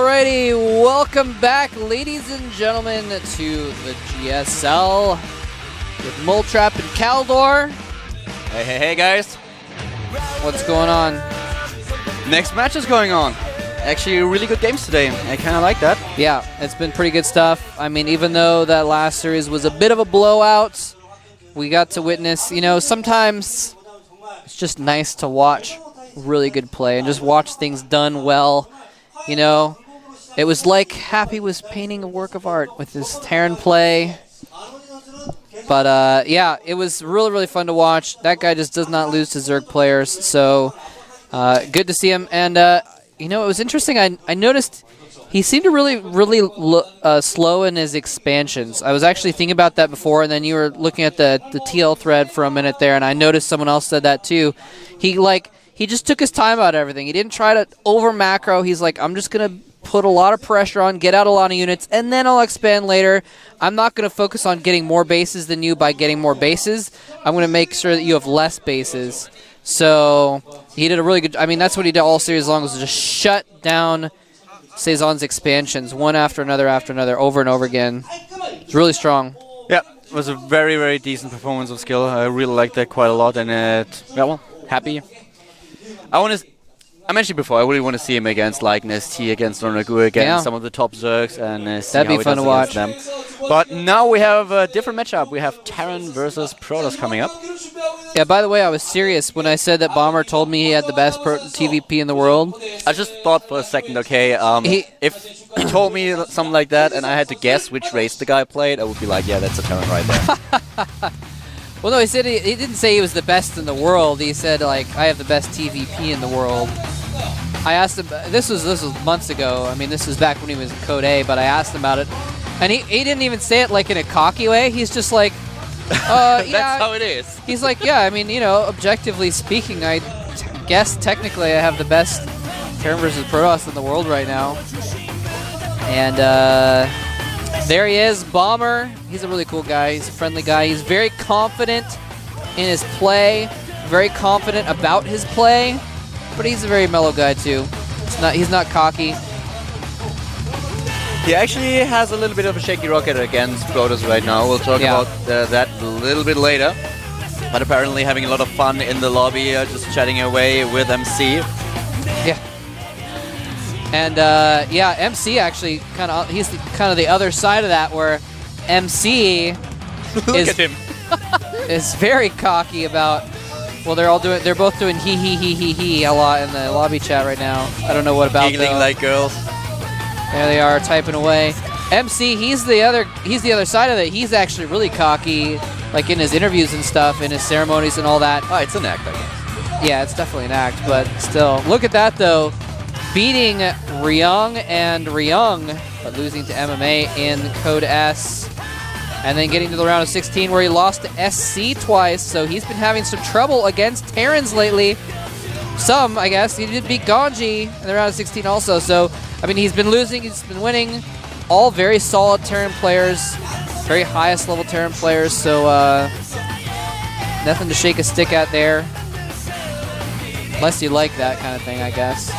Alrighty, welcome back, ladies and gentlemen, to the GSL with Moletrap and Caldor. Hey, guys. What's going on? Next match is going on. Actually, really good games today. I kind of like that. Yeah, it's been pretty good stuff. I mean, even though that last series was a bit of a blowout, we got to witness, you know, sometimes it's just nice to watch really good play and just watch things done well. You know, it was like Happy was painting a work of art with his Terran play. But, yeah, it was really, really fun to watch. That guy just does not lose to Zerg players, so good to see him. And, you know, it was interesting. I noticed he seemed to really slow in his expansions. I was actually thinking about that before, and then you were looking at the TL thread for a minute there, and I noticed someone else said that too. He just took his time out of everything. He didn't try to over macro. He's like, I'm just going to put a lot of pressure on, get out a lot of units, and then I'll expand later. I'm not going to focus on getting more bases than you by getting more bases. I'm going to make sure that you have less bases. So he did a really good... I mean, that's what he did all series long, was just shut down Saison's expansions one after another, over and over again. It's really strong. Yeah, it was a very, very decent performance of skill. I really liked that quite a lot, and yeah, well, happy. I mentioned before, I really want to see him against like ST, against Donagu, against some of the top Zergs, and see that'd how be fun to watch. Them. But now we have a different matchup. We have Terran versus Protoss coming up. Yeah, by the way, I was serious when I said that Bomber told me he had the best TVP in the world. I just thought for a second, okay, if he told me something like that and I had to guess which race the guy played, I would be like, yeah, that's a Terran right there. Well, no, he said he didn't say he was the best in the world. He said, like, I have the best TVP in the world. I asked him, this was months ago. I mean, this was back when he was in Code A, but I asked him about it. And he didn't even say it, like, in a cocky way. He's just like, yeah. That's how it is. He's like, yeah, I mean, you know, objectively speaking, I guess technically I have the best Terran versus Protoss in the world right now. And, there he is, Bomber. He's a really cool guy. He's a friendly guy. He's very confident in his play, very confident about his play, but he's a very mellow guy too. He's not cocky. He actually has a little bit of a shaky rocket against Protoss right now. We'll talk about that a little bit later. But apparently having a lot of fun in the lobby, just chatting away with MC. Yeah. And yeah, MC actually he's kind of the other side of that, where MC is very cocky about. Well, they're both doing he a lot in the lobby chat right now. I don't know what about. Giggling like girls. There they are typing away. MC, he's the other side of it. He's actually really cocky, like in his interviews and stuff, in his ceremonies and all that. Oh, it's an act, I guess. Yeah, it's definitely an act, but still, look at that though. Beating Ryung, but losing to MMA in Code S. And then getting to the round of 16 where he lost to SC twice, so he's been having some trouble against Terrans lately. Some, I guess. He did beat Ganji in the round of 16 also, so, I mean, he's been losing, he's been winning. All very solid Terran players, very highest level Terran players, so nothing to shake a stick at there. Unless you like that kind of thing, I guess.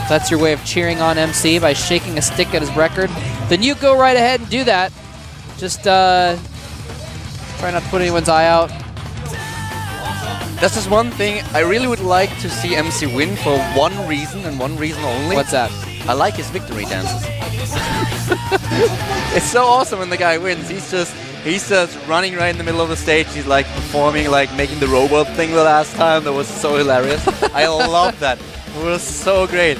If that's your way of cheering on MC, by shaking a stick at his record, then you go right ahead and do that. Just try not to put anyone's eye out. That's just one thing. I really would like to see MC win for one reason and one reason only. What's that? I like his victory dances. It's so awesome when the guy wins. He's just running right in the middle of the stage. He's like performing, like making the robot thing the last time. That was so hilarious. I love that. It was so great.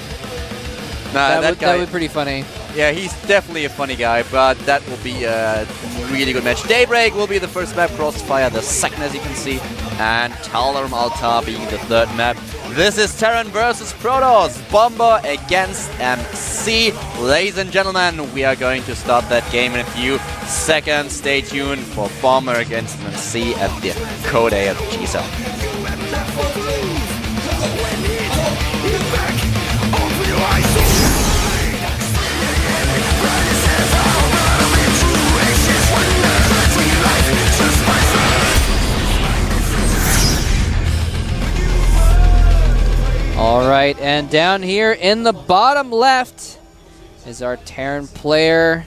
Nah, that would be pretty funny. Yeah, he's definitely a funny guy, but that will be a really good match. Daybreak will be the first map, Crossfire the second, as you can see, and Tal'Daram Altar being the third map. This is Terran versus Protoss, Bomber against MC. Ladies and gentlemen, we are going to start that game in a few seconds. Stay tuned for Bomber against MC at the Code A of GSL. All right, and down here in the bottom left is our Terran player.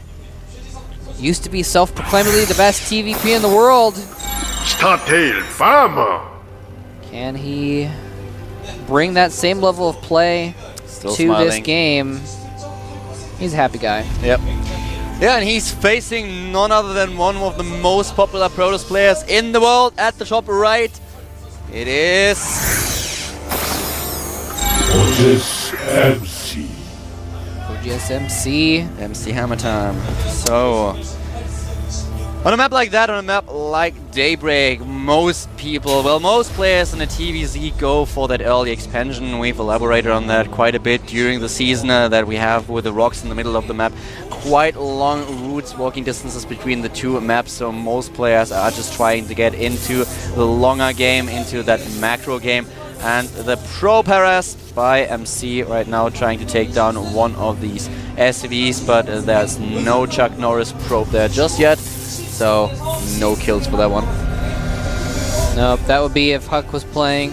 Used to be self-proclaimedly the best TVP in the world. Startail Farmer. Can he bring that same level of play Still to smiling. this game? He's a happy guy. Yep. Yeah, and he's facing none other than one of the most popular Protoss players in the world at the top right. It is Otis MC. OGSMC. MC Hammer Time. So, on a map like that, on a map like Daybreak, most people, well, most players in the TVZ go for that early expansion. We've elaborated on that quite a bit during the season that we have with the rocks in the middle of the map. Quite long routes, walking distances between the two maps, so most players are just trying to get into the longer game, into that macro game. And the Pro Paras by MC right now trying to take down one of these SCVs, but there's no Chuck Norris probe there just yet, so no kills for that one. Nope, that would be if Huck was playing.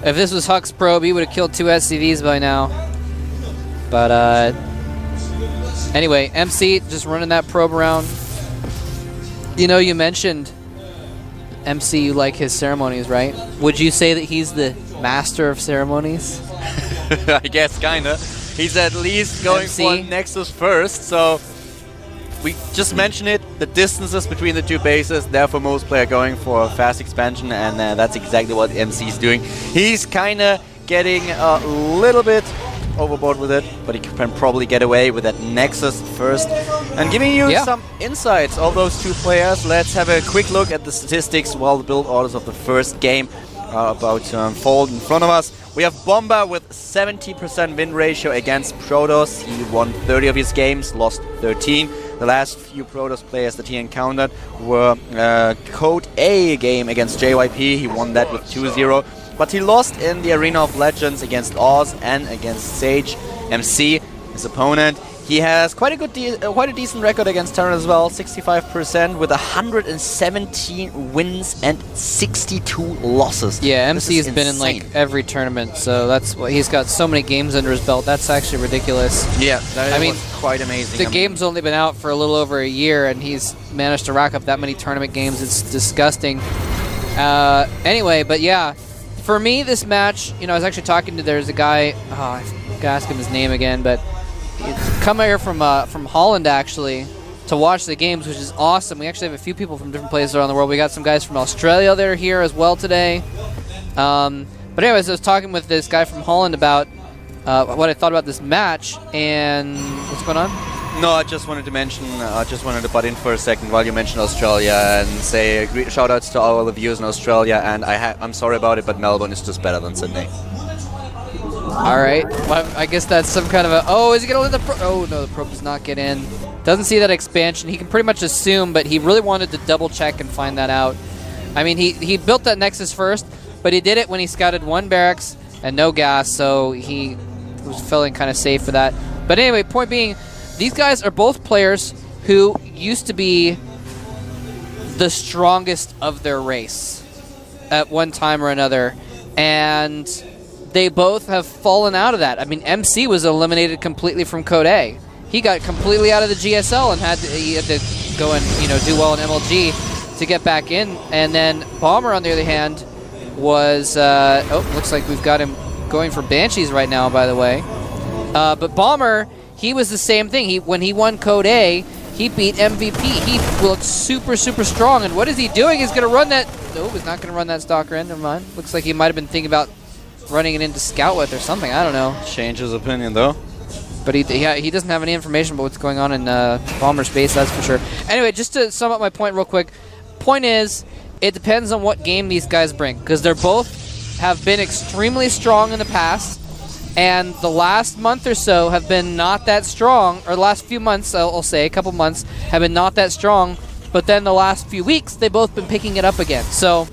If this was Huck's probe, he would have killed 2 SCVs by now. But anyway, MC just running that probe around. You know, you mentioned MC, you like his ceremonies, right? Would you say that he's the master of ceremonies? I guess kinda. He's at least going MC. for Nexus first, so we just mentioned it, the distances between the two bases, therefore most players going for a fast expansion, and that's exactly what MC's doing. He's kinda getting a little bit overboard with it, but he can probably get away with that Nexus first. And giving you some insights of those two players, let's have a quick look at the statistics while the build orders of the first game are about to unfold in front of us. We have Bomber with 70% win ratio against Protoss. He won 30 of his games, lost 13. The last few Protoss players that he encountered were Code A game against JYP. He won that with 2-0. But he lost in the Arena of Legends against Oz and against Sage. MC, his opponent, he has quite a decent record against Terran as well, 65% with 117 wins and 62 losses. Yeah, MC has This is been in like every tournament, so that's what he's got so many games under his belt. That's actually ridiculous. Yeah, that I mean, was quite amazing. The game's only been out for a little over a year, and he's managed to rack up that many tournament games. It's disgusting. Anyway, but yeah, for me, this match, you know, I was actually talking to, there's a guy, I gotta ask him his name again, but he's come here from Holland, actually, to watch the games, which is awesome. We actually have a few people from different places around the world. We got some guys from Australia that are here as well today. But anyways, I was talking with this guy from Holland about what I thought about this match, and what's going on? No, I just wanted to mention, I just wanted to butt in for a second while you mentioned Australia and say shout outs to all the viewers in Australia, and I'm sorry about it, but Melbourne is just better than Sydney. Alright, well, I guess that's some kind of a... Oh, is he going to let the probe... Oh, no, the probe does not get in. Doesn't see that expansion. He can pretty much assume, but he really wanted to double check and find that out. I mean, he built that Nexus first, but he did it when he scouted one barracks and no gas, so he was feeling kind of safe for that. But anyway, point being, these guys are both players who used to be the strongest of their race at one time or another, and they both have fallen out of that. I mean, MC was eliminated completely from Code A. He got completely out of the GSL and he had to go and, you know, do well in MLG to get back in. And then Bomber, on the other hand, was looks like we've got him going for Banshees right now, by the way. But Bomber, he was the same thing. When he won Code A, he beat MVP. He looked super, super strong. And what is he doing? He's going to run that... No, he's not going to run that Stalker in. Never mind. Looks like he might have been thinking about running it into Scout with or something. I don't know. Change his opinion, though. But he doesn't have any information about what's going on in Bomber space, that's for sure. Anyway, just to sum up my point real quick. Point is, it depends on what game these guys bring. Because they're both have been extremely strong in the past. And the last month or so have been not that strong. Or the last few months, I'll say, a couple months, have been not that strong. But then the last few weeks, they've both been picking it up again. So,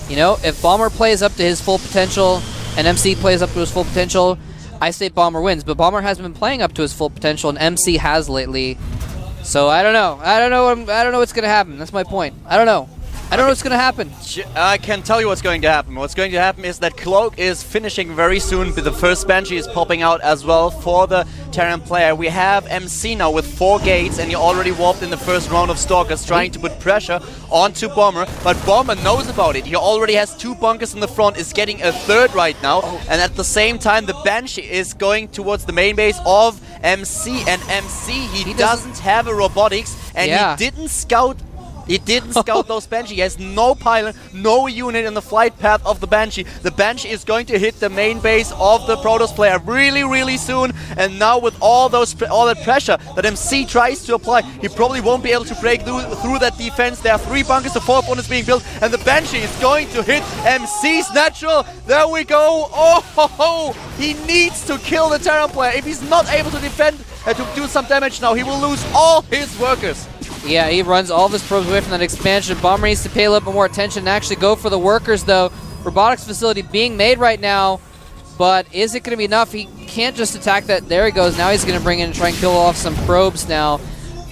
you know, if Bomber plays up to his full potential and MC plays up to his full potential, I say Bomber wins. But Bomber hasn't been playing up to his full potential, and MC has lately. So I don't know. I don't know what's gonna happen. That's my point. I don't know. I don't know what's going to happen. I can tell you what's going to happen. What's going to happen is that Cloak is finishing very soon, but the first Banshee is popping out as well for the Terran player. We have MC now with 4 gates, and he already warped in the first round of Stalkers, trying to put pressure onto Bomber, but Bomber knows about it. He already has 2 bunkers in the front, is getting a 3rd right now, and at the same time the Banshee is going towards the main base of MC, and MC, he doesn't have a robotics, and he didn't scout those Banshee. He has no pilot, no unit in the flight path of the Banshee. The Banshee is going to hit the main base of the Protoss player really, really soon. And now with all that pressure that MC tries to apply, he probably won't be able to break through that defense. There are 3 bunkers, the 4th one is being built, and the Banshee is going to hit MC's natural. There we go. Oh, he needs to kill the Terran player. If he's not able to defend, to do some damage now, he will lose all his workers. Yeah, he runs all of his probes away from that expansion. Bomber needs to pay a little bit more attention and actually go for the workers, though. Robotics facility being made right now, but is it going to be enough? He can't just attack that. There he goes. Now he's going to bring in and try and kill off some probes now.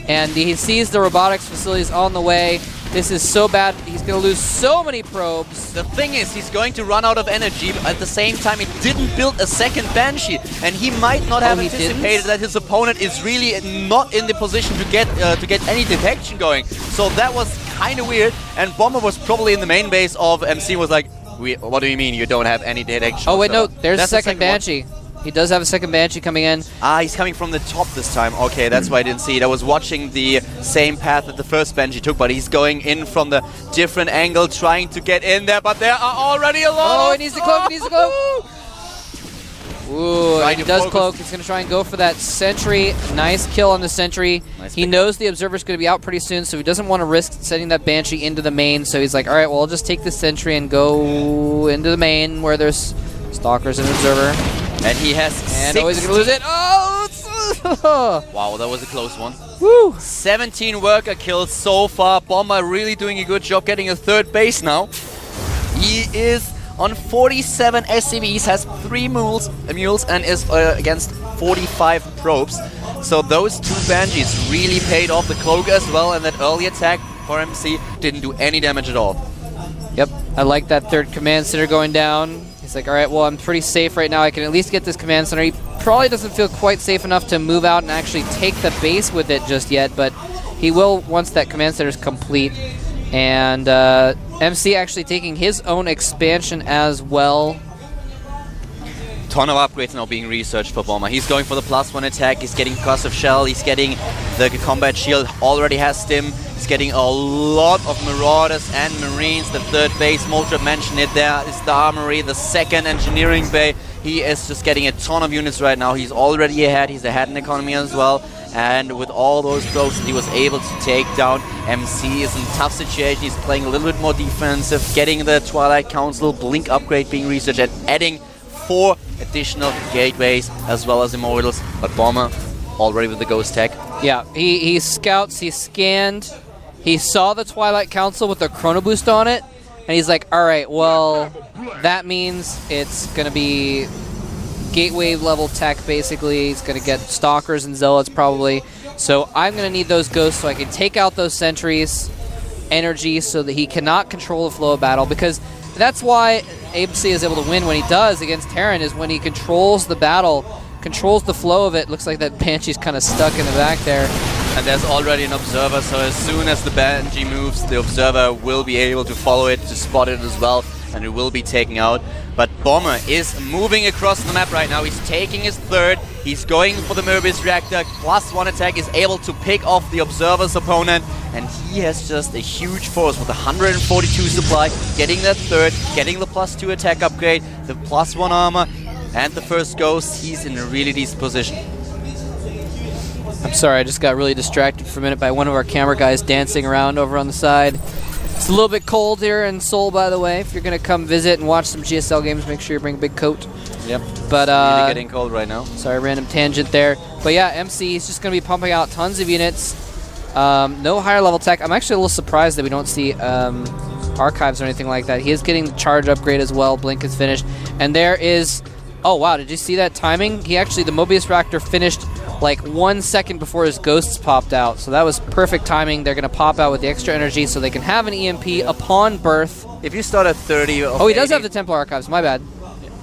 And he sees the robotics facilities on the way. This is so bad. He's going to lose so many probes. The thing is, he's going to run out of energy, but at the same time, he didn't build a second Banshee. And he might not have anticipated that his opponent is really not in the position to get any detection going. So that was kind of weird. And Bomber was probably in the main base of MC, was like, what do you mean you don't have any detection? Oh, wait, no, there's a second Banshee. He does have a second Banshee coming in. He's coming from the top this time. Okay, that's why I didn't see it. I was watching the same path that the first Banshee took, but he's going in from the different angle, trying to get in there, but there are already a lot. Oh, he needs to cloak, he needs to cloak. Ooh, he does cloak. He's going to try and go for that sentry. Nice kill on the sentry. Nice he knows the Observer's going to be out pretty soon, so he doesn't want to risk sending that Banshee into the main, so he's like, all right, well, I'll just take the sentry and go into the main where there's Stalkers and Observer. And he has and he's going to lose it. Oh! Wow, that was a close one. Woo! 17 worker kills so far. Bomber really doing a good job getting a 3rd base now. He is on 47 SCVs, has 3 mules and is against 45 probes. So those 2 Banshees really paid off the Cloak as well, and that early attack for MC didn't do any damage at all. Yep, I like that 3rd command center going down. He's like, all right, well, I'm pretty safe right now. I can at least get this command center. He probably doesn't feel quite safe enough to move out and actually take the base with it just yet, but he will once that command center is complete. And MC actually taking his own expansion as well. Ton of upgrades now being researched for Bomber. He's going for the +1 attack. He's getting Percussive Shell. He's getting the combat shield. Already has Stim. He's getting a lot of Marauders and Marines. The 3rd base, Motrip mentioned it, there is the Armory, the 2nd Engineering Bay. He is just getting a ton of units right now. He's already ahead. He's ahead in economy as well. And with all those probes, he was able to take down MC. Is in a tough situation. He's playing a little bit more defensive, getting the Twilight Council Blink upgrade being researched and adding 4 additional gateways as well as Immortals. But Bomber already with the Ghost Tech. Yeah, he scouts, he scanned, he saw the Twilight Council with a Chrono Boost on it, and he's like, all right, well, that means it's going to be gateway level tech, basically. He's going to get Stalkers and Zealots probably. So I'm going to need those Ghosts so I can take out those sentries, energy, so that he cannot control the flow of battle, because that's why MC is able to win when he does against Terran, is when he controls the battle, controls the flow of it. Looks like that Banshee's kind of stuck in the back there. And there's already an Observer, so as soon as the Banshee moves, the Observer will be able to follow it, to spot it as well, and it will be taken out. But Bomber is moving across the map right now. He's taking his 3rd. He's going for the Möbius Reactor. +1 attack is able to pick off the Observer's opponent. And he has just a huge force with 142 supply, getting that 3rd, getting the +2 attack upgrade, the +1 armor, and the first Ghost. He's in a really decent position. I'm sorry, I just got really distracted for a minute by one of our camera guys dancing around over on the side. It's a little bit cold here in Seoul, by the way. If you're going to come visit and watch some GSL games, make sure you bring a big coat. Yep. But it's really getting cold right now. Sorry, random tangent there. But yeah, MC is just going to be pumping out tons of units. No higher level tech. I'm actually a little surprised that we don't see archives or anything like that. He is getting the charge upgrade as well. Blink is finished. And there is... Oh, wow. Did you see that timing? He actually, the Möbius Reactor finished like 1 second before his ghosts popped out. So that was perfect timing. They're going to pop out with the extra energy so they can have an EMP upon birth. If you start at 30 of Oh, he does 80 have the Templar Archives. My bad.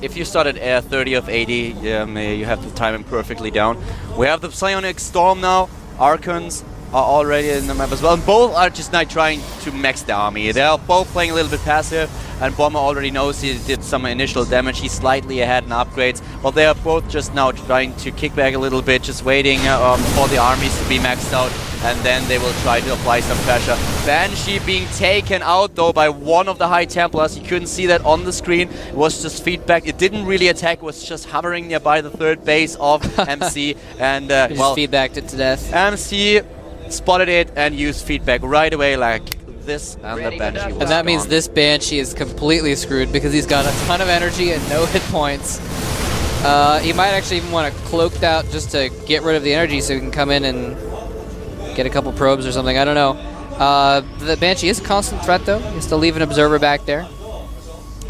If you start at 30 of 80, you have to time him perfectly down. We have the Psionic Storm now. Archons are already in the map as well. And both are just now trying to max the army. They're both playing a little bit passive, and Bomber already knows he did some initial damage. He's slightly ahead in upgrades, but they are both just now trying to kick back a little bit, just waiting for the armies to be maxed out, and then they will try to apply some pressure. Banshee being taken out though by one of the High Templars. You couldn't see that on the screen. It was just feedback. It didn't really attack. It was just hovering nearby the third base of MC, and well, just feedbacked it to death. MC spotted it and used feedback right away like this, and the Banshee was And that means gone. this Banshee is completely screwed because he's got a ton of energy and no hit points. He might actually even want to cloak out just to get rid of the energy so he can come in and get a couple probes or something. I don't know. The Banshee is a constant threat though. He has to leave an observer back there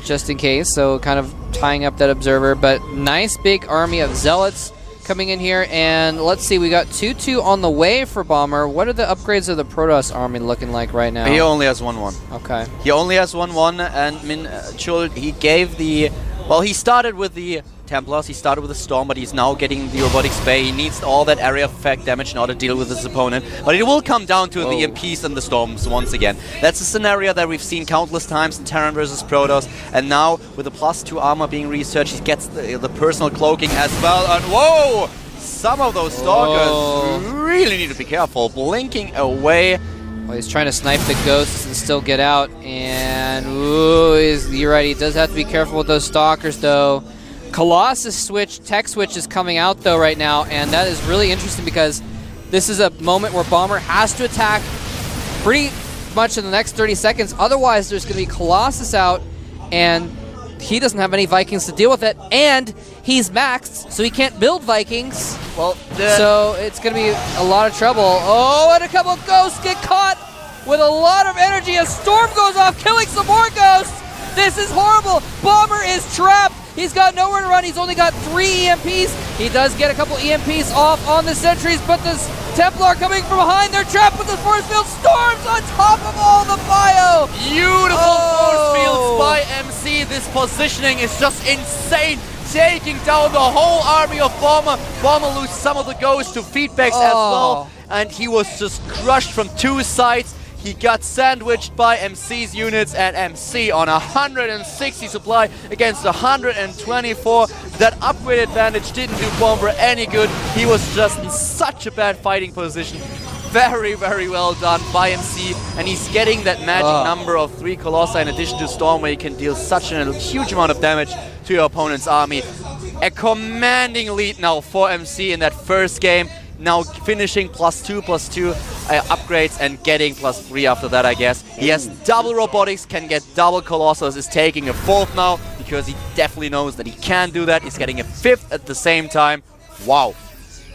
just in case, so kind of tying up that observer. But nice big army of Zealots coming in here, and let's see, we got 2-2 on the way for Bomber. What are the upgrades of the Protoss army looking like right now? He only has 1-1. Okay. He only has 1-1, and Chul, he gave the... Well, he started with the Templars, he started with the Storm, but he's now getting the Robotics Bay. He needs all that area of effect damage in order to deal with his opponent. But it will come down to the EMPs and the Storms once again. That's a scenario that we've seen countless times in Terran versus Protoss. And now, with the +2 armor being researched, he gets the personal cloaking as well. And whoa! Some of those Stalkers really need to be careful. Blinking away. Well, he's trying to snipe the ghosts and still get out. And, ooh, you're right, he does have to be careful with those Stalkers, though. Colossus switch, tech switch is coming out though right now, and that is really interesting because this is a moment where Bomber has to attack pretty much in the next 30 seconds. Otherwise, there's going to be Colossus out, and he doesn't have any Vikings to deal with it, and he's maxed, so he can't build Vikings. Well, so it's going to be a lot of trouble. Oh, and a couple of ghosts get caught with a lot of energy. A storm goes off, killing some more ghosts. This is horrible. Bomber is trapped. He's got nowhere to run. He's only got 3 EMPs. He does get a couple EMPs off on the sentries, but the Templar coming from behind. They're trapped with the force field. Storms on top of all the bio. Beautiful force fields by MC. This positioning is just insane. Taking down the whole army of Bomber. Bomber loses some of the ghosts to feedbacks as well. And he was just crushed from 2 sides. He got sandwiched by MC's units, and MC on 160 supply against 124. That upgrade advantage didn't do Bomber any good. He was just in such a bad fighting position. Very, very well done by MC, and he's getting that magic number of 3 Colossi in addition to Storm, where he can deal such a huge amount of damage to your opponent's army. A commanding lead now for MC in that first game. Now finishing +2 upgrades and getting +3 after that, I guess. He has double robotics, can get double Colossus, is taking a 4th now because he definitely knows that he can do that. He's getting a 5th at the same time. Wow.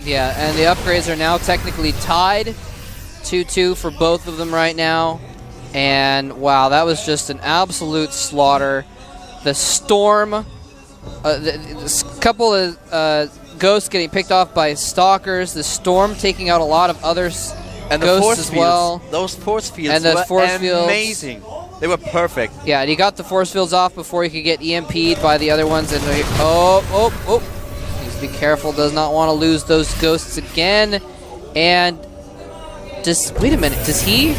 Yeah, and the upgrades are now technically tied. 2-2 for both of them right now. And wow, that was just an absolute slaughter. The Storm, a couple of ghosts getting picked off by Stalkers. The Storm taking out a lot of others. And the ghosts force as fields, well. those force fields And the were force fields. amazing. They were perfect. Yeah, and he got the force fields off before he could get EMP'd by the other ones. And needs to be careful. Does not want to lose those ghosts again. And just wait a minute. Does he?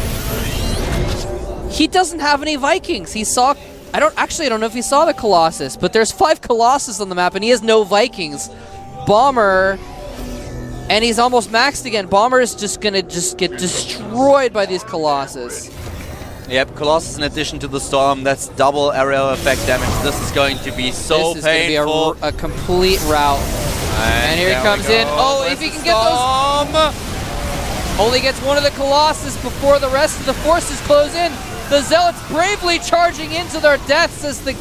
He doesn't have any Vikings. He saw. I don't know if he saw the Colossus, but there's 5 Colossus on the map, and he has no Vikings. Bomber, and he's almost maxed again. Bomber is just gonna get destroyed by these Colossus. Yep, Colossus in addition to the Storm, that's double area effect damage. This is going to be so this is painful. Gonna be a complete rout. And here he comes in. Oh, if he can get those. Only gets one of the Colossus before the rest of the forces close in. The Zealots bravely charging into their deaths as the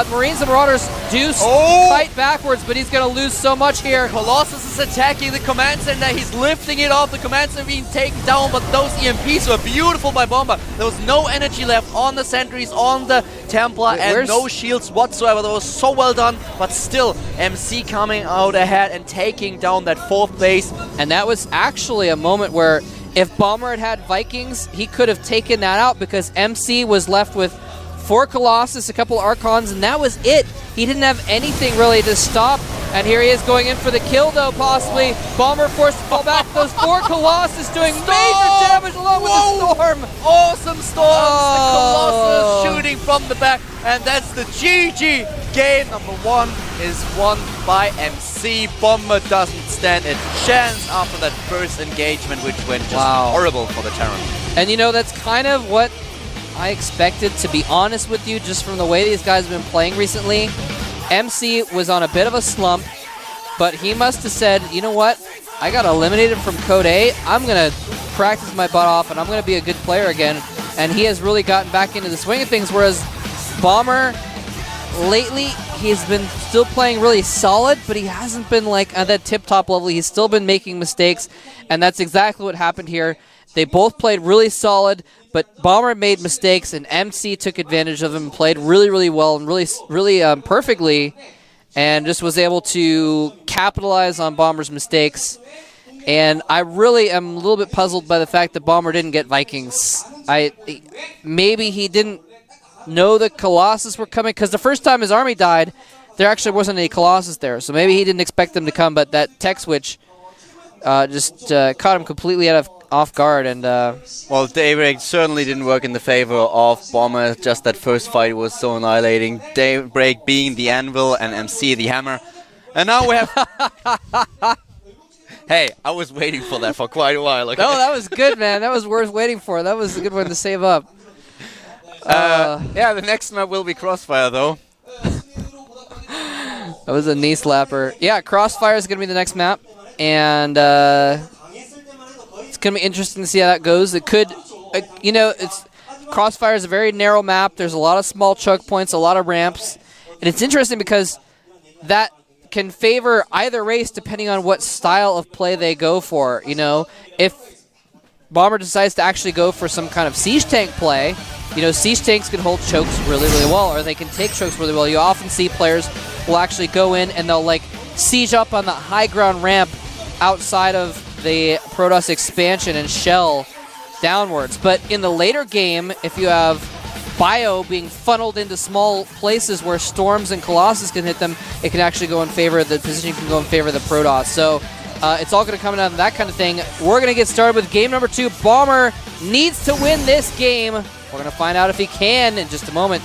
Marines and Marauders do fight backwards, but he's going to lose so much here. Colossus is attacking the command center. He's lifting it off. The command center being taken down, but those EMPs were beautiful by Bomber. There was no energy left on the sentries, on the Templar, and no shields whatsoever. That was so well done, but still, MC coming out ahead and taking down that 4th base. And that was actually a moment where if Bomber had had Vikings, he could have taken that out because MC was left with 4 Colossus, a couple Archons, and that was it. He didn't have anything really to stop. And here he is going in for the kill, though, possibly. Bomber forced to fall back. Those 4 Colossus doing major damage along with the Storm. Awesome Storms. The Colossus shooting from the back. And that's the GG. Game number 1 is won by MC. Bomber doesn't stand a chance after that first engagement, which went just horrible for the Terran. And you know, that's kind of what I expected, to be honest with you, just from the way these guys have been playing recently. MC was on a bit of a slump, but he must have said, you know what, I got eliminated from Code A, I'm going to practice my butt off and I'm going to be a good player again. And he has really gotten back into the swing of things, whereas Bomber, lately, he's been still playing really solid, but he hasn't been like at that tip-top level. He's still been making mistakes, and that's exactly what happened here. They both played really solid, but Bomber made mistakes, and MC took advantage of them and played really, really well and really perfectly, and just was able to capitalize on Bomber's mistakes. And I really am a little bit puzzled by the fact that Bomber didn't get Vikings. Maybe he didn't know the Colossus were coming, because the first time his army died, there actually wasn't any Colossus there, so maybe he didn't expect them to come, but that tech switch just caught him completely off guard. And well, Daybreak certainly didn't work in the favor of Bomber. Just that first fight was so annihilating. Daybreak being the anvil and MC the hammer. And now we have... Hey, I was waiting for that for quite a while. Okay? No, that was good, man. That was worth waiting for. That was a good one to save up. Yeah, the next map will be Crossfire, though. That was a knee slapper. Yeah, Crossfire is going to be the next map. And it's going to be interesting to see how that goes. It could, you know, Crossfire is a very narrow map. There's a lot of small choke points, a lot of ramps. And it's interesting because that can favor either race depending on what style of play they go for. You know, if Bomber decides to actually go for some kind of siege tank play, you know, siege tanks can hold chokes really, really well, or they can take chokes really well. You often see players will actually go in and they'll, like, siege up on the high ground ramp outside of the Protoss expansion and shell downwards. But in the later game, if you have Bio being funneled into small places where Storms and Colossus can hit them, it can actually go in favor of the positioning, can go in favor of the Protoss. So it's all going to come down to that kind of thing. We're going to get started with game number 2. Bomber needs to win this game. We're going to find out if he can in just a moment.